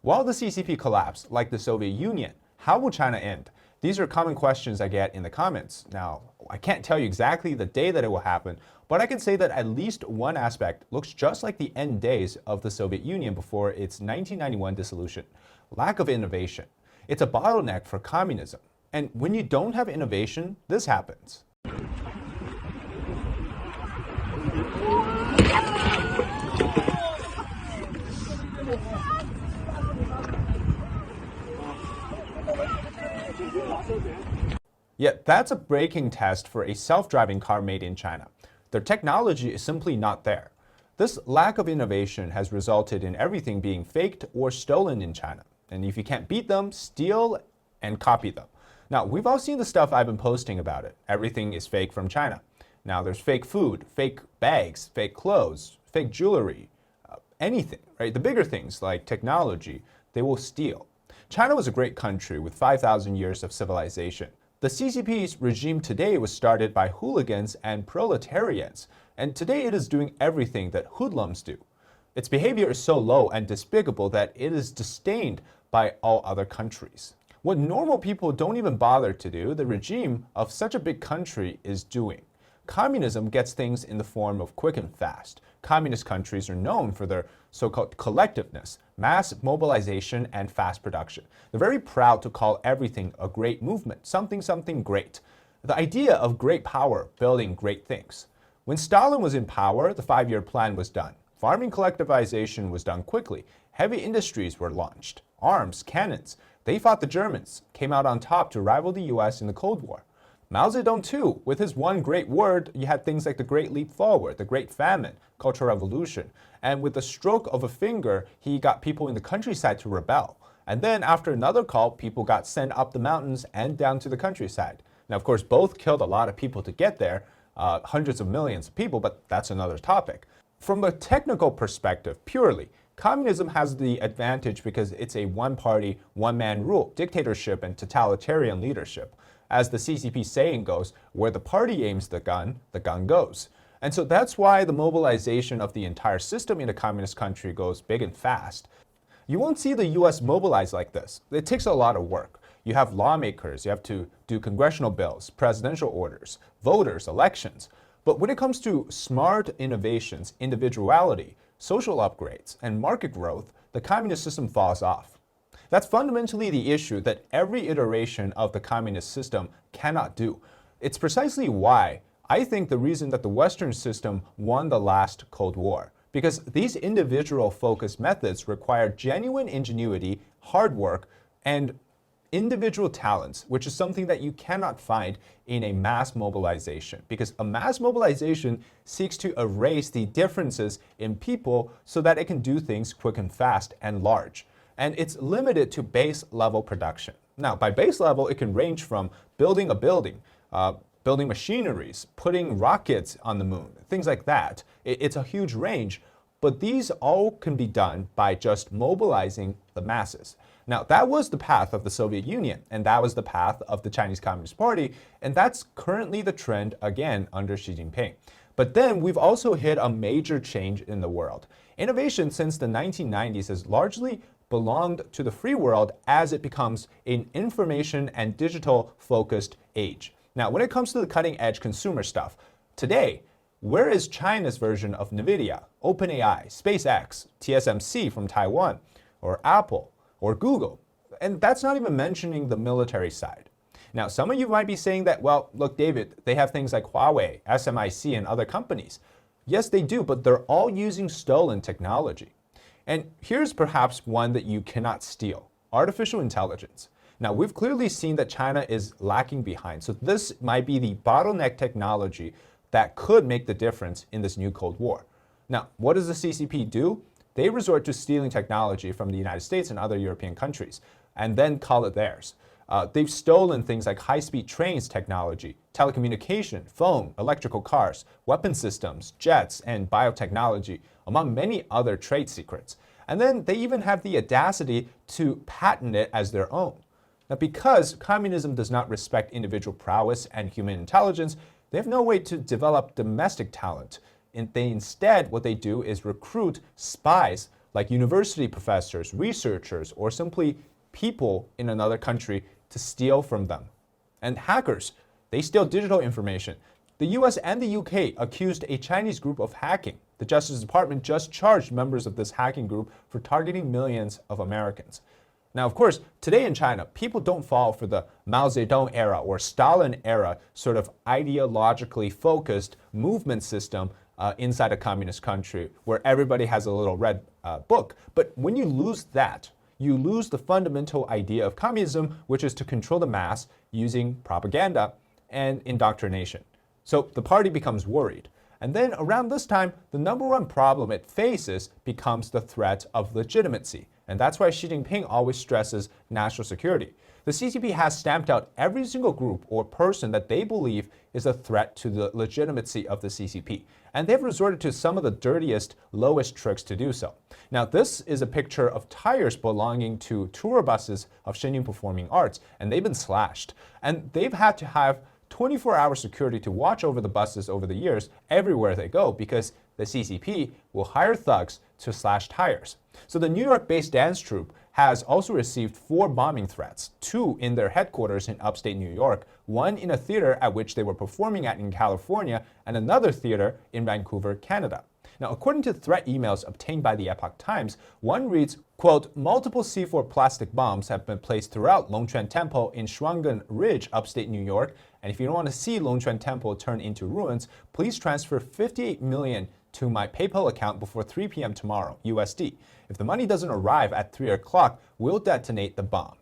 While the CCP collapsed, like the Soviet Union, how will China end? These are common questions I get in the comments. Now, I can't tell you exactly the day that it will happen, but I can say that at least one aspect looks just like the end days of the Soviet Union before its 1991 dissolution: lack of innovation. It's a bottleneck for communism. And when you don't have innovation, this happens. Yet that's a breaking test for a self-driving car made in China. Their technology is simply not there. This lack of innovation has resulted in everything being faked or stolen in China. And if you can't beat them, steal and copy them. Now, we've all seen the stuff I've been posting about it. Everything is fake from China. Now, there's fake food, fake bags, fake clothes, fake jewelry, anything, right? The bigger things like technology, they will steal. China was a great country with 5,000 years of civilization. The CCP's regime today was started by hooligans and proletarians, and today it is doing everything that hoodlums do. Its behavior is so low and despicable that it is disdained by all other countries. What normal people don't even bother to do, the regime of such a big country is doing. Communism gets things in the form of quick and fast. Communist countries are known for their so-called collectiveness, mass mobilization, and fast production. They're very proud to call everything a great movement, something great. The idea of great power, building great things. When Stalin was in power, the 5-year plan was done. Farming collectivization was done quickly. Heavy industries were launched. Arms, cannons. They fought the Germans, came out on top to rival the US in the Cold War. Mao Zedong too, with his one great word, you had things like the Great Leap Forward, the Great Famine, Cultural Revolution. And with the stroke of a finger, he got people in the countryside to rebel. And then after another call, people got sent up the mountains and down to the countryside. Now, of course, both killed a lot of people to get there, hundreds of millions of people, but that's another topic. From a technical perspective, purely, communism has the advantage because it's a one-party, one-man rule, dictatorship and totalitarian leadership. As the CCP saying goes, where the party aims the gun goes. And so that's why the mobilization of the entire system in a communist country goes big and fast. You won't see the US mobilize like this. It takes a lot of work. You have lawmakers, you have to do congressional bills, presidential orders, voters, elections. But when it comes to smart innovations, individuality, social upgrades, and market growth, the communist system falls off. That's fundamentally the issue that every iteration of the communist system cannot do. It's precisely why I think the reason that the Western system won the last Cold War. Because these individual-focused methods require genuine ingenuity, hard work, and individual talents, which is something that you cannot find in a mass mobilization. Because a mass mobilization seeks to erase the differences in people so that it can do things quick and fast and large. And it's limited to base level production. Now, by base level, it can range from building a building, building machineries, putting rockets on the moon, things like that. It's a huge range, but these all can be done by just mobilizing the masses. Now, that was the path of the Soviet Union, and that was the path of the Chinese Communist Party, and that's currently the trend again under Xi Jinping. But then we've also hit a major change in the world. Innovation since the 1990s has largely belonged to the free world as it becomes an information and digital focused age. Now, when it comes to the cutting edge consumer stuff, today, where is China's version of NVIDIA, OpenAI, SpaceX, TSMC from Taiwan, or Apple, or Google? And that's not even mentioning the military side. Now, some of you might be saying that, well, look, David, they have things like Huawei, SMIC, and other companies. Yes, they do, but they're all using stolen technology. And here's perhaps one that you cannot steal: artificial intelligence. Now, we've clearly seen that China is lacking behind, so this might be the bottleneck technology that could make the difference in this new Cold War. Now, what does the CCP do? They resort to stealing technology from the United States and other European countries, and then call it theirs. They've stolen things like high-speed trains technology, telecommunication, phone, electrical cars, weapon systems, jets, and biotechnology, among many other trade secrets. And then they even have the audacity to patent it as their own. Now, because communism does not respect individual prowess and human intelligence, they have no way to develop domestic talent. Instead, what they do is recruit spies like university professors, researchers, or simply people in another country to steal from them. And hackers, they steal digital information. The US and the UK accused a Chinese group of hacking. The Justice Department just charged members of this hacking group for targeting millions of Americans. Now, of course, today in China, people don't fall for the Mao Zedong era or Stalin era sort of ideologically focused movement system inside a communist country where everybody has a little red book. But when you lose that, you lose the fundamental idea of communism, which is to control the mass using propaganda and indoctrination. So the party becomes worried. And then around this time, the number one problem it faces becomes the threat of legitimacy. And that's why Xi Jinping always stresses national security. The CCP has stamped out every single group or person that they believe is a threat to the legitimacy of the CCP. And they've resorted to some of the dirtiest, lowest tricks to do so. Now, this is a picture of tires belonging to tour buses of Shenyang Performing Arts, and they've been slashed. And they've had to have 24-hour security to watch over the buses over the years everywhere they go because the CCP will hire thugs to slash tires. So the New York-based dance troupe has also received 4 bombing threats, 2 in their headquarters in upstate New York, 1 in a theater at which they were performing at in California, and another theater in Vancouver, Canada. Now, according to threat emails obtained by the Epoch Times, one reads, quote, multiple C4 plastic bombs have been placed throughout Longquan Temple in Shuanggen Ridge, upstate New York, and if you don't want to see Longquan Temple turn into ruins, please transfer $58 million to my PayPal account before 3 p.m. tomorrow, USD. If the money doesn't arrive at 3 o'clock, we'll detonate the bomb.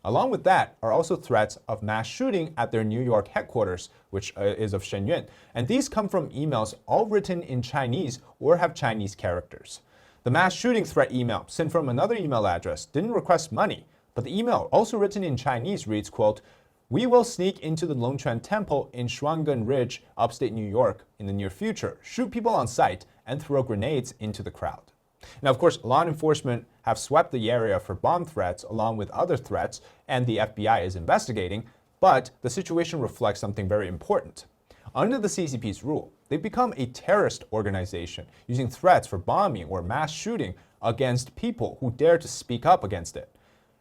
Along with that are also threats of mass shooting at their New York headquarters, which is of Shenyang. And these come from emails all written in Chinese or have Chinese characters. The mass shooting threat email sent from another email address didn't request money, but the email, also written in Chinese, reads, quote, we will sneak into the Longquan Temple in Shuanggen Ridge, upstate New York, in the near future, shoot people on sight, and throw grenades into the crowd. Now, of course, law enforcement have swept the area for bomb threats along with other threats, and the FBI is investigating, but the situation reflects something very important. Under the CCP's rule, they've become a terrorist organization, using threats for bombing or mass shooting against people who dare to speak up against it.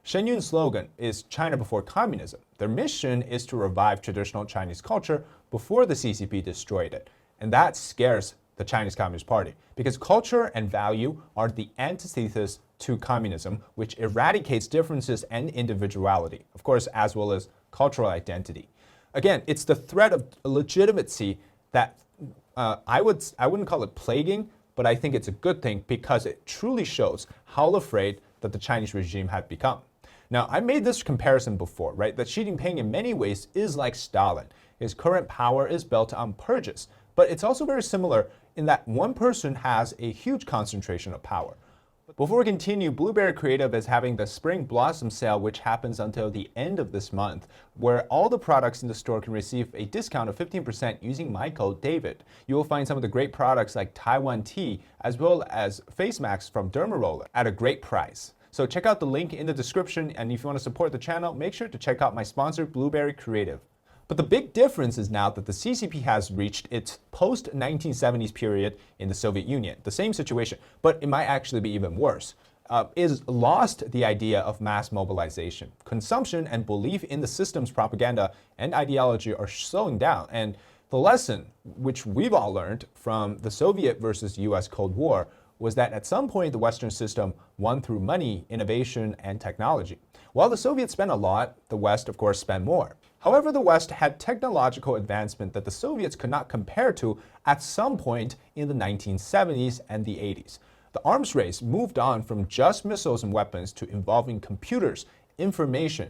Shenyang's slogan is China before communism. Their mission is to revive traditional Chinese culture before the CCP destroyed it. And that scares the Chinese Communist Party because culture and value are the antithesis to communism, which eradicates differences and individuality, of course, as well as cultural identity. Again, it's the threat of legitimacy that I wouldn't call it plaguing, but I think it's a good thing because it truly shows how afraid that the Chinese regime had become. Now, I made this comparison before, right? That Xi Jinping in many ways is like Stalin. His current power is built on purges, but it's also very similar in that one person has a huge concentration of power. Before we continue, Blueberry Creative is having the Spring Blossom Sale, which happens until the end of this month, where all the products in the store can receive a discount of 15% using my code DAVID. You will find some of the great products like Taiwan tea, as well as face masks from Dermaroller at a great price. So check out the link in the description, and if you want to support the channel, make sure to check out my sponsor, Blueberry Creative. But the big difference is now that the CCP has reached its post-1970s period in the Soviet Union. The same situation, but it might actually be even worse. Is lost the idea of mass mobilization. Consumption and belief in the system's propaganda and ideology are slowing down. And the lesson, which we've all learned from the Soviet versus US Cold War, was that at some point the Western system won through money, innovation, and technology. While the Soviets spent a lot, the West, of course, spent more. However, the West had technological advancement that the Soviets could not compare to at some point in the 1970s and the 80s. The arms race moved on from just missiles and weapons to involving computers, information,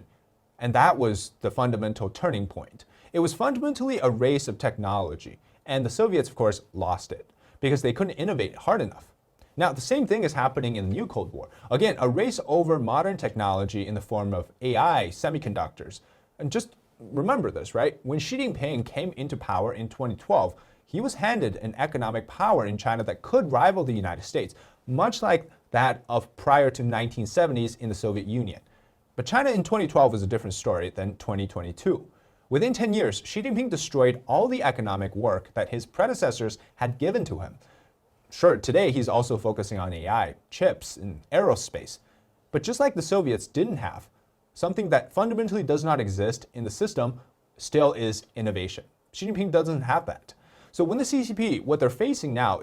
and that was the fundamental turning point. It was fundamentally a race of technology, and the Soviets, of course, lost it because they couldn't innovate hard enough. Now, the same thing is happening in the new Cold War. Again, a race over modern technology in the form of AI, semiconductors. And just remember this, right? When Xi Jinping came into power in 2012, he was handed an economic power in China that could rival the United States, much like that of prior to 1970s in the Soviet Union. But China in 2012 is a different story than 2022. Within 10 years, Xi Jinping destroyed all the economic work that his predecessors had given to him. Sure, today he's also focusing on AI, chips, and aerospace. But just like the Soviets didn't have, something that fundamentally does not exist in the system still is innovation. Xi Jinping doesn't have that. So when the CCP, what they're facing now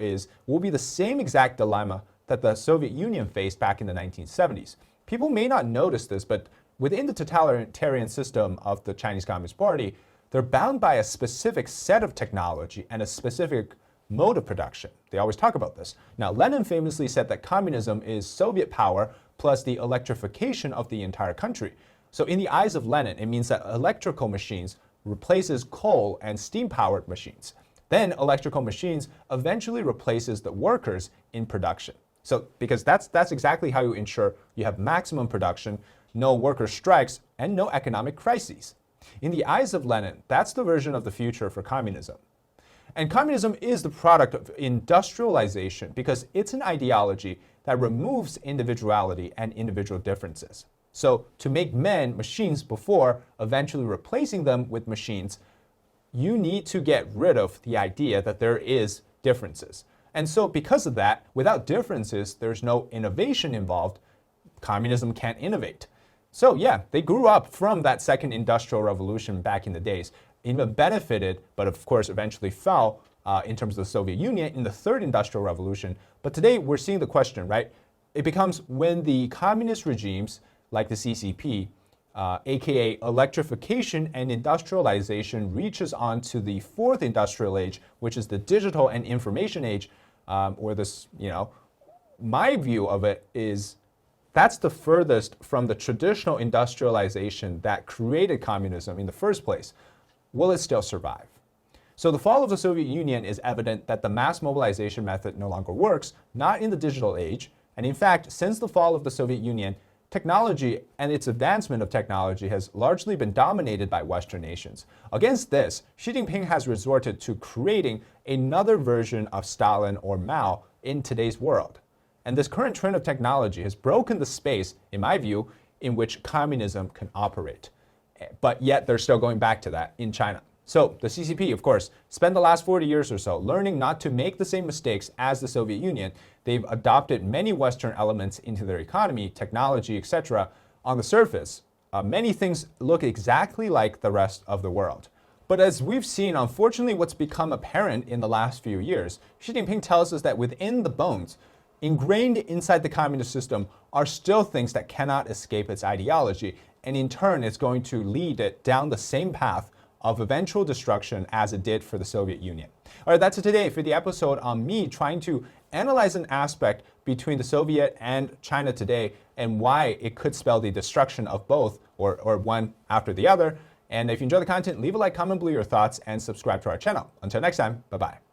will be the same exact dilemma that the Soviet Union faced back in the 1970s. People may not notice this, but within the totalitarian system of the Chinese Communist Party, they're bound by a specific set of technology and a specific mode of production. They always talk about this. Now, Lenin famously said that communism is Soviet power plus the electrification of the entire country. So in the eyes of Lenin, it means that electrical machines replaces coal and steam-powered machines. Then electrical machines eventually replaces the workers in production. So because that's exactly how you ensure you have maximum production, no worker strikes, and no economic crises. In the eyes of Lenin, that's the version of the future for communism. And communism is the product of industrialization because it's an ideology that removes individuality and individual differences. So to make men machines before eventually replacing them with machines, you need to get rid of the idea that there is differences. And so because of that, without differences, there's no innovation involved. Communism can't innovate. So yeah, they grew up from that second industrial revolution back in the days, even benefited, but of course eventually fell in terms of the Soviet Union in the third industrial revolution. But today we're seeing the question, right? It becomes when the communist regimes like the CCP, aka electrification and industrialization, reaches on to the fourth industrial age, which is the digital and information age, or this, my view of it is that's the furthest from the traditional industrialization that created communism in the first place. Will it still survive? So the fall of the Soviet Union is evident that the mass mobilization method no longer works, not in the digital age. And in fact, since the fall of the Soviet Union, technology and its advancement of technology has largely been dominated by Western nations. Against this, Xi Jinping has resorted to creating another version of Stalin or Mao in today's world. And this current trend of technology has broken the space, in my view, in which communism can operate. But yet they're still going back to that in China. So the CCP, of course, spent the last 40 years or so learning not to make the same mistakes as the Soviet Union. They've adopted many Western elements into their economy, technology, etc. On the surface, many things look exactly like the rest of the world. But as we've seen, unfortunately, what's become apparent in the last few years, Xi Jinping tells us that within the bones, ingrained inside the communist system, are still things that cannot escape its ideology, and in turn, it's going to lead it down the same path of eventual destruction as it did for the Soviet Union. All right, that's it today for the episode on me trying to analyze an aspect between the Soviet and China today and why it could spell the destruction of both or one after the other. And if you enjoy the content, leave a like, comment below your thoughts, and subscribe to our channel. Until next time, bye-bye.